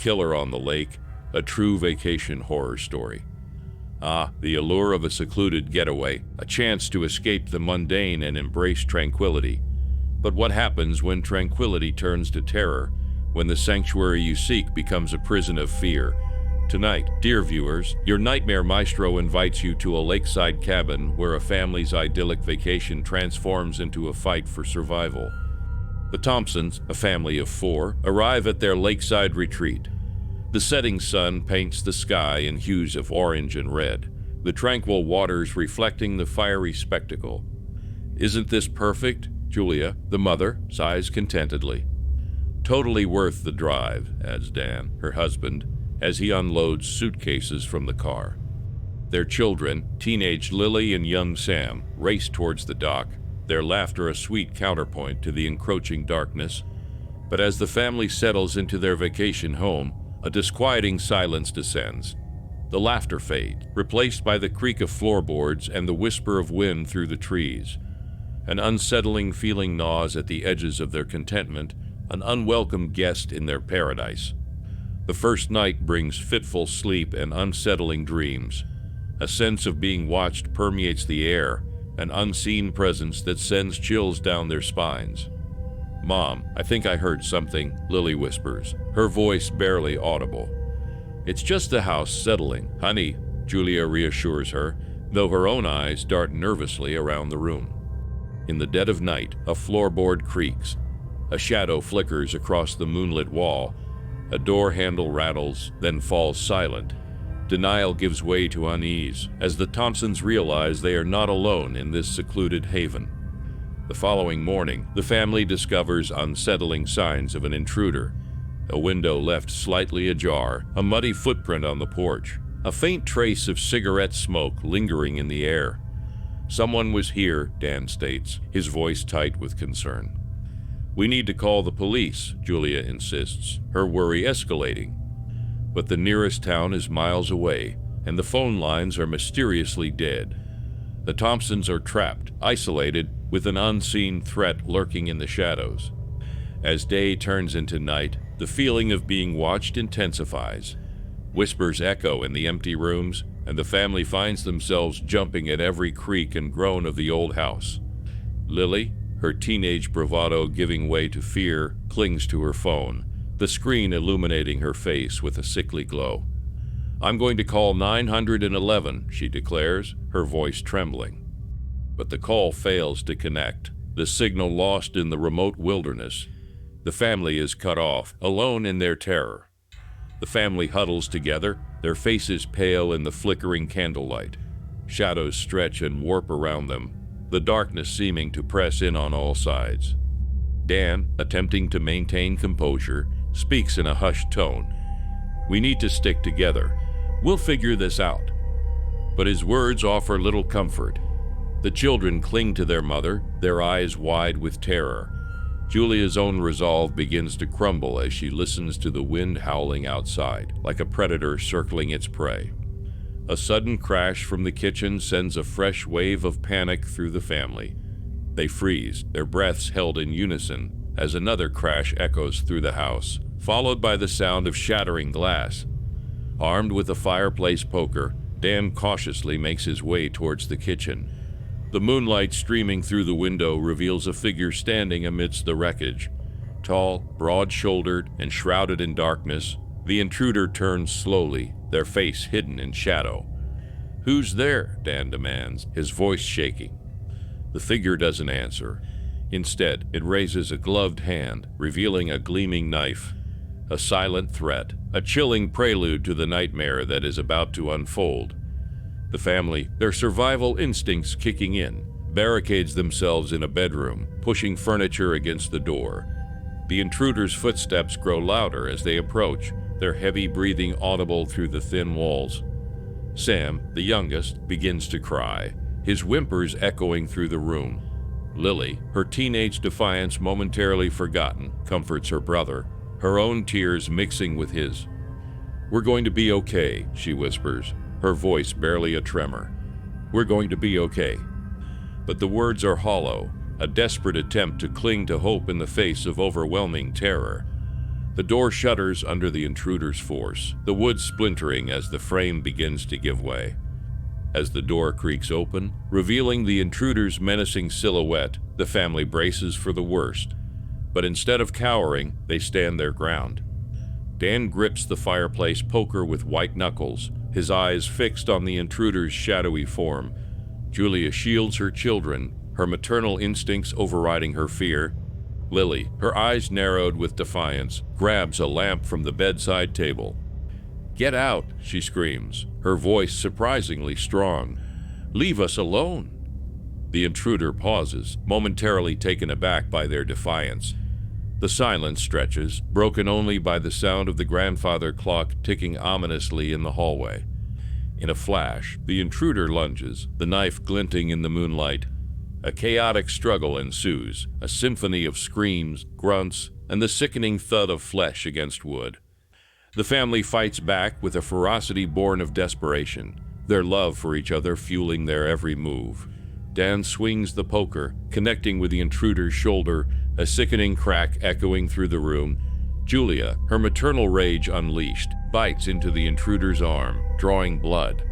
Killer on the Lake, a true vacation horror story. The allure of a secluded getaway, a chance to escape the mundane and embrace tranquility. But what happens when tranquility turns to terror, when the sanctuary you seek becomes a prison of fear? Tonight, dear viewers, your Nightmare Maestro invites you to a lakeside cabin where a family's idyllic vacation transforms into a fight for survival. The Thompsons, a family of 4, arrive at their lakeside retreat. The setting sun paints the sky in hues of orange and red, the tranquil waters reflecting the fiery spectacle. "Isn't this perfect?" Julia, the mother, sighs contentedly. "Totally worth the drive," adds Dan, her husband, as he unloads suitcases from the car. Their children, teenage Lily and young Sam, race towards the dock, their laughter a sweet counterpoint to the encroaching darkness. But as the family settles into their vacation home, a disquieting silence descends. The laughter fades, replaced by the creak of floorboards and the whisper of wind through the trees. An unsettling feeling gnaws at the edges of their contentment, an unwelcome guest in their paradise. The first night brings fitful sleep and unsettling dreams. A sense of being watched permeates the air, an unseen presence that sends chills down their spines. "Mom, I think I heard something," Lily whispers, her voice barely audible. "It's just the house settling, honey," Julia reassures her, though her own eyes dart nervously around the room. In the dead of night, a floorboard creaks. A shadow flickers across the moonlit wall. A door handle rattles, then falls silent. Denial gives way to unease, as the Thompsons realize they are not alone in this secluded haven. The following morning, the family discovers unsettling signs of an intruder. A window left slightly ajar, a muddy footprint on the porch, a faint trace of cigarette smoke lingering in the air. "Someone was here," Dan states, his voice tight with concern. "We need to call the police," Julia insists, her worry escalating. But the nearest town is miles away, and the phone lines are mysteriously dead. The Thompsons are trapped, isolated, with an unseen threat lurking in the shadows. As day turns into night, the feeling of being watched intensifies. Whispers echo in the empty rooms, and the family finds themselves jumping at every creak and groan of the old house. Lily, her teenage bravado giving way to fear, clings to her phone, the screen illuminating her face with a sickly glow. "I'm going to call 911, she declares, her voice trembling. But the call fails to connect, the signal lost in the remote wilderness. The family is cut off, alone in their terror. The family huddles together, their faces pale in the flickering candlelight. Shadows stretch and warp around them, the darkness seeming to press in on all sides. Dan, attempting to maintain composure, speaks in a hushed tone. "We need to stick together. We'll figure this out." But his words offer little comfort. The children cling to their mother, their eyes wide with terror. Julia's own resolve begins to crumble as she listens to the wind howling outside, like a predator circling its prey. A sudden crash from the kitchen sends a fresh wave of panic through the family. They freeze, their breaths held in unison, as another crash echoes through the house, followed by the sound of shattering glass. Armed with a fireplace poker, Dan cautiously makes his way towards the kitchen. The moonlight streaming through the window reveals a figure standing amidst the wreckage. Tall, broad-shouldered, and shrouded in darkness, the intruder turns slowly, their face hidden in shadow. "Who's there?" Dan demands, his voice shaking. The figure doesn't answer. Instead, it raises a gloved hand, revealing a gleaming knife. A silent threat, a chilling prelude to the nightmare that is about to unfold. The family, their survival instincts kicking in, barricades themselves in a bedroom, pushing furniture against the door. The intruder's footsteps grow louder as they approach, their heavy breathing audible through the thin walls. Sam, the youngest, begins to cry, his whimpers echoing through the room. Lily, her teenage defiance momentarily forgotten, comforts her brother, her own tears mixing with his. "We're going to be okay," she whispers, her voice barely a tremor. "We're going to be okay." But the words are hollow, a desperate attempt to cling to hope in the face of overwhelming terror. The door shudders under the intruder's force, the wood splintering as the frame begins to give way. As the door creaks open, revealing the intruder's menacing silhouette, the family braces for the worst. But instead of cowering, they stand their ground. Dan grips the fireplace poker with white knuckles, his eyes fixed on the intruder's shadowy form. Julia shields her children, her maternal instincts overriding her fear. Lily, her eyes narrowed with defiance, grabs a lamp from the bedside table. "Get out," she screams, her voice surprisingly strong. "Leave us alone." The intruder pauses, momentarily taken aback by their defiance. The silence stretches, broken only by the sound of the grandfather clock ticking ominously in the hallway. In a flash, the intruder lunges, the knife glinting in the moonlight. A chaotic struggle ensues, a symphony of screams, grunts, and the sickening thud of flesh against wood. The family fights back with a ferocity born of desperation, their love for each other fueling their every move. Dan swings the poker, connecting with the intruder's shoulder, a sickening crack echoing through the room. Julia, her maternal rage unleashed, bites into the intruder's arm, drawing blood.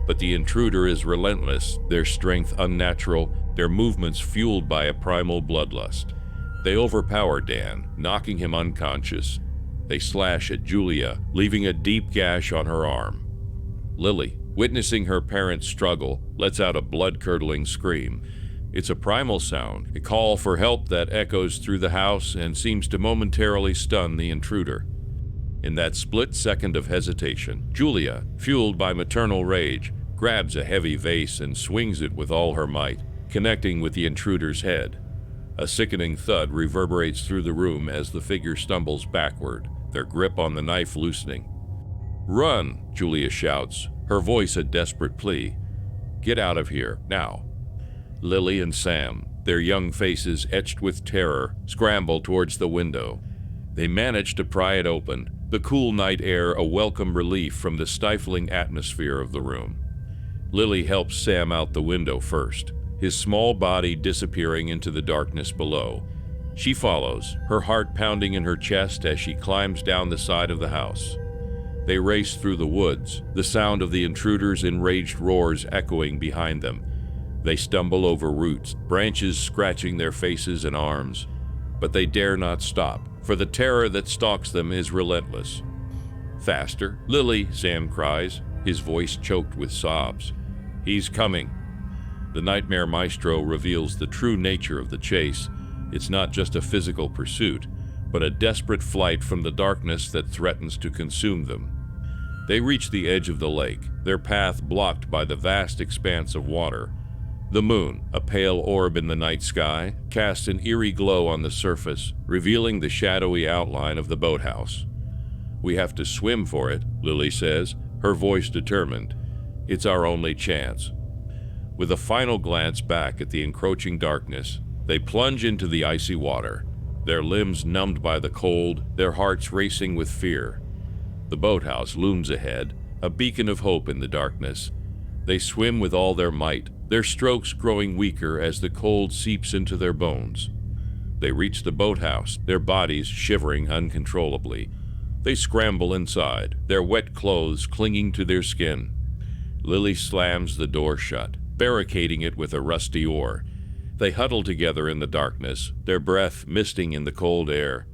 But the intruder is relentless, their strength unnatural, their movements fueled by a primal bloodlust. They overpower Dan, knocking him unconscious. They slash at Julia, leaving a deep gash on her arm. Lily, witnessing her parents struggle, lets out a blood-curdling scream. It's a primal sound, a call for help that echoes through the house and seems to momentarily stun the intruder. In that split second of hesitation, Julia, fueled by maternal rage, grabs a heavy vase and swings it with all her might, connecting with the intruder's head. A sickening thud reverberates through the room as the figure stumbles backward, their grip on the knife loosening. "Run!" Julia shouts, her voice a desperate plea. "Get out of here, now." Lily and Sam, their young faces etched with terror, scramble towards the window. They manage to pry it open, the cool night air a welcome relief from the stifling atmosphere of the room. Lily helps Sam out the window first, his small body disappearing into the darkness below. She follows, her heart pounding in her chest as she climbs down the side of the house. They race through the woods, the sound of the intruder's enraged roars echoing behind them. They stumble over roots, branches scratching their faces and arms. But they dare not stop, for the terror that stalks them is relentless. "Faster, Lily," Sam cries, his voice choked with sobs. "He's coming." The Nightmare Maestro reveals the true nature of the chase. It's not just a physical pursuit, but a desperate flight from the darkness that threatens to consume them. They reach the edge of the lake, their path blocked by the vast expanse of water. The moon, a pale orb in the night sky, casts an eerie glow on the surface, revealing the shadowy outline of the boathouse. "We have to swim for it," Lily says, her voice determined. "It's our only chance." With a final glance back at the encroaching darkness, they plunge into the icy water, their limbs numbed by the cold, their hearts racing with fear. The boathouse looms ahead, a beacon of hope in the darkness. They swim with all their might, their strokes growing weaker as the cold seeps into their bones. They reach the boathouse, their bodies shivering uncontrollably. They scramble inside, their wet clothes clinging to their skin. Lily slams the door shut, barricading it with a rusty oar. They huddle together in the darkness, their breath misting in the cold air.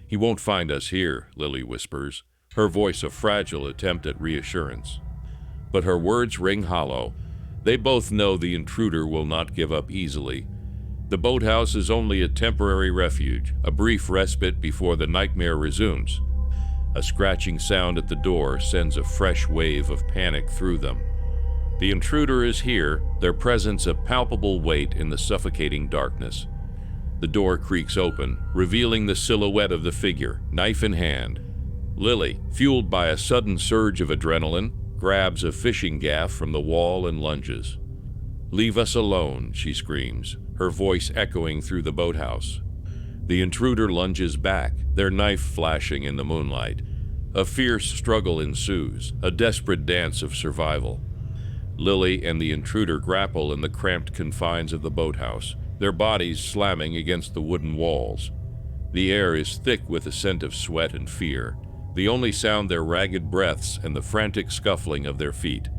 "He won't find us here," Lily whispers, her voice a fragile attempt at reassurance. But her words ring hollow. They both know the intruder will not give up easily. The boathouse is only a temporary refuge, a brief respite before the nightmare resumes. A scratching sound at the door sends a fresh wave of panic through them. The intruder is here, their presence a palpable weight in the suffocating darkness. The door creaks open, revealing the silhouette of the figure, knife in hand. Lily, fueled by a sudden surge of adrenaline, grabs a fishing gaff from the wall and lunges. "Leave us alone," she screams, her voice echoing through the boathouse. The intruder lunges back, their knife flashing in the moonlight. A fierce struggle ensues, a desperate dance of survival. Lily and the intruder grapple in the cramped confines of the boathouse, their bodies slamming against the wooden walls. The air is thick with the scent of sweat and fear, the only sound their ragged breaths and the frantic scuffling of their feet.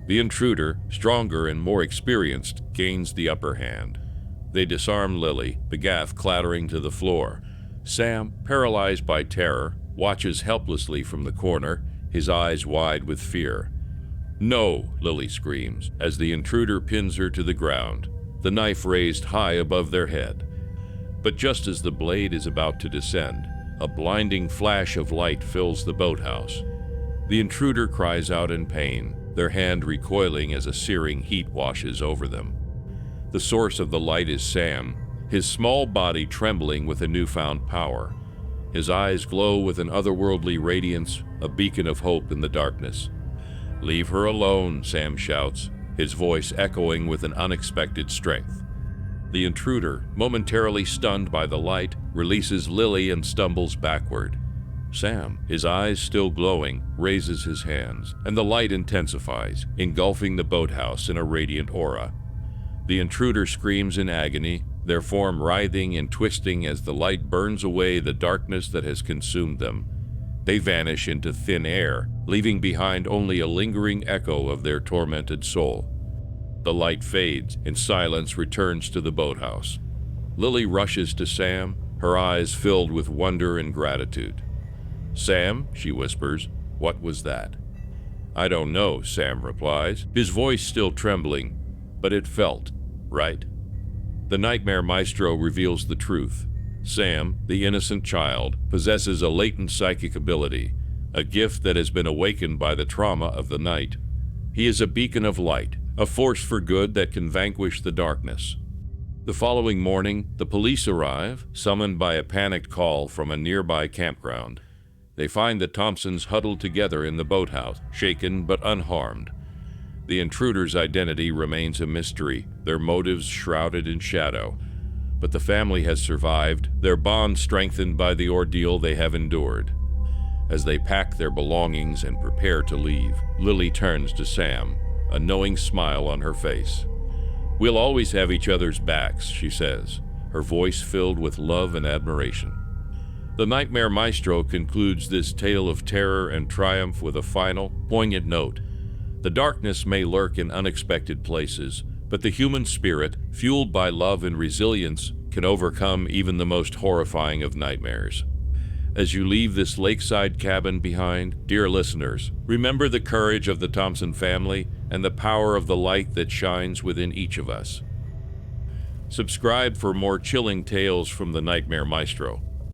The intruder, stronger and more experienced, gains the upper hand. They disarm Lily, the gaff clattering to the floor. Sam, paralyzed by terror, watches helplessly from the corner, his eyes wide with fear. "No!" Lily screams, as the intruder pins her to the ground, the knife raised high above their head. But just as the blade is about to descend, a blinding flash of light fills the boathouse. The intruder cries out in pain, their hand recoiling as a searing heat washes over them. The source of the light is Sam, his small body trembling with a newfound power. His eyes glow with an otherworldly radiance, a beacon of hope in the darkness. "Leave her alone," Sam shouts, his voice echoing with an unexpected strength. The intruder, momentarily stunned by the light, releases Lily and stumbles backward. Sam, his eyes still glowing, raises his hands, and the light intensifies, engulfing the boathouse in a radiant aura. The intruder screams in agony, their form writhing and twisting as the light burns away the darkness that has consumed them. They vanish into thin air, leaving behind only a lingering echo of their tormented soul. The light fades, and silence returns to the boathouse. Lily rushes to Sam, her eyes filled with wonder and gratitude. "Sam," she whispers, "what was that?" "I don't know," Sam replies, his voice still trembling, "but it felt right." The Nightmare Maestro reveals the truth. Sam, the innocent child, possesses a latent psychic ability, a gift that has been awakened by the trauma of the night. He is a beacon of light, a force for good that can vanquish the darkness. The following morning, the police arrive, summoned by a panicked call from a nearby campground. They find the Thompsons huddled together in the boathouse, shaken but unharmed. The intruder's identity remains a mystery, their motives shrouded in shadow. But the family has survived, their bond strengthened by the ordeal they have endured. As they pack their belongings and prepare to leave, Lily turns to Sam, a knowing smile on her face. "We'll always have each other's backs," she says, her voice filled with love and admiration. The Nightmare Maestro concludes this tale of terror and triumph with a final, poignant note. The darkness may lurk in unexpected places, but the human spirit, fueled by love and resilience, can overcome even the most horrifying of nightmares. As you leave this lakeside cabin behind, dear listeners, remember the courage of the Thompson family and the power of the light that shines within each of us. Subscribe for more chilling tales from the Nightmare Maestro.